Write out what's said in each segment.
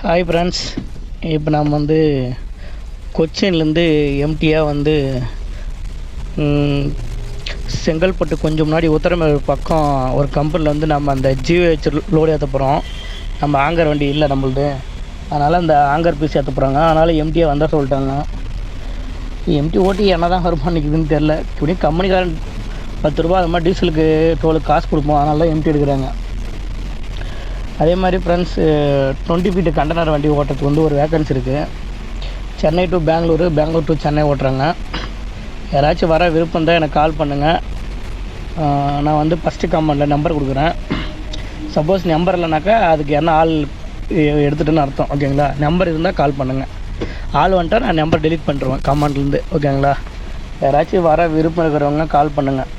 Hi friends. இப்போ நம்ம வந்து கொச்சின்லேருந்து எம்டியாக வந்து செங்கல்பட்டு கொஞ்சம் முன்னாடி உத்தரமேரூர் பக்கம் ஒரு கம்பெனியில் வந்து நம்ம அந்த ஜிஹெச் லோடு ஏற்ற போகிறோம். நம்ம ஆங்கர் வண்டி இல்லை நம்மளுது, அதனால் அந்த ஆங்கர் பீஸ் ஏற்ற போகிறாங்க. அதனால் எம்டியாக வந்தால் சொல்லிட்டாங்க. எம்டி ஓட்டி என்ன தான் வருமானம் நிற்குதுன்னு தெரில. இப்படியும் கம்பெனிக்காரன் 10 ரூபா அது மாதிரி டீசலுக்கு டோலுக்கு காசு கொடுப்போம், அதனால தான் எம்டி எடுக்கிறாங்க. அதே மாதிரி ஃப்ரெண்ட்ஸ், 20 ஃபீட்டு கண்டெய்னர் வண்டி ஓட்டுறதுக்கு வந்து ஒரு வேக்கன்சி இருக்குது. சென்னை டு பெங்களூரு, பெங்களூர் டு சென்னை ஓட்டுறாங்க. யாராச்சும் வர விருப்பம் தான் எனக்கு கால் பண்ணுங்கள். நான் வந்து ஃபஸ்ட்டு கமெண்டில் நம்பர் கொடுக்குறேன். சப்போஸ் நம்பர் இல்லைனாக்கா அதுக்கு என்ன ஆள் எடுத்துகிட்டுன்னு அர்த்தம், ஓகேங்களா? நம்பர் இருந்தால் கால் பண்ணுங்கள். ஆள் வந்துட்டால் நான் நம்பர் டெலிட் பண்ணிடுவேன் கமெண்ட்லேருந்து, ஓகேங்களா? யாராச்சும் வர விருப்பம் இருக்கிறவங்க கால் பண்ணுங்கள்.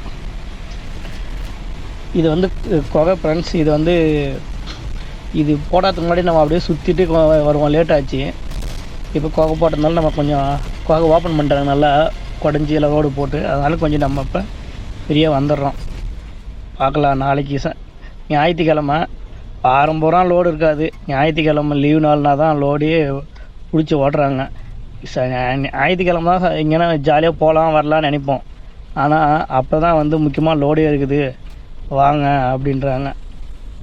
இது வந்து கொகை ஃப்ரெண்ட்ஸ். இது வந்து இது போடாததுக்கு முன்னாடி நம்ம அப்படியே சுற்றிட்டு வருவோம், லேட் ஆச்சு. இப்போ கொகை போட்டதுனால நம்ம கொஞ்சம் கொகை ஓப்பன் பண்ணுறாங்க, நல்லா குடஞ்சி எல்லாம் ரோடு போட்டு. அதனால கொஞ்சம் நம்ம இப்போ ஃப்ரீயாக வந்துடுறோம். பார்க்கலாம். நாளைக்கு ஞாயிற்றுக்கிழமை ஆரம்பரம் லோடு இருக்காது. ஞாயிற்றுக்கிழமை லீவு நாள்னா தான் லோடே பிடிச்சி ஓட்டுறாங்க. ஞாயிற்றுக்கிழமை தான் எங்கேனா ஜாலியாக போகலாம் வரலான்னு நினைப்போம். ஆனால் அப்போ தான் வந்து முக்கியமாக லோடே இருக்குது வாங்க அப்படின்றாங்க.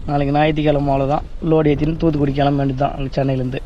நாளைக்கு ஞாயிற்றுக்கிழமை தான் லோடு ஏற்றின்னு தூத்துக்குடி கிளம்ப வேண்டியது தான் அங்கே சென்னையிலேருந்து.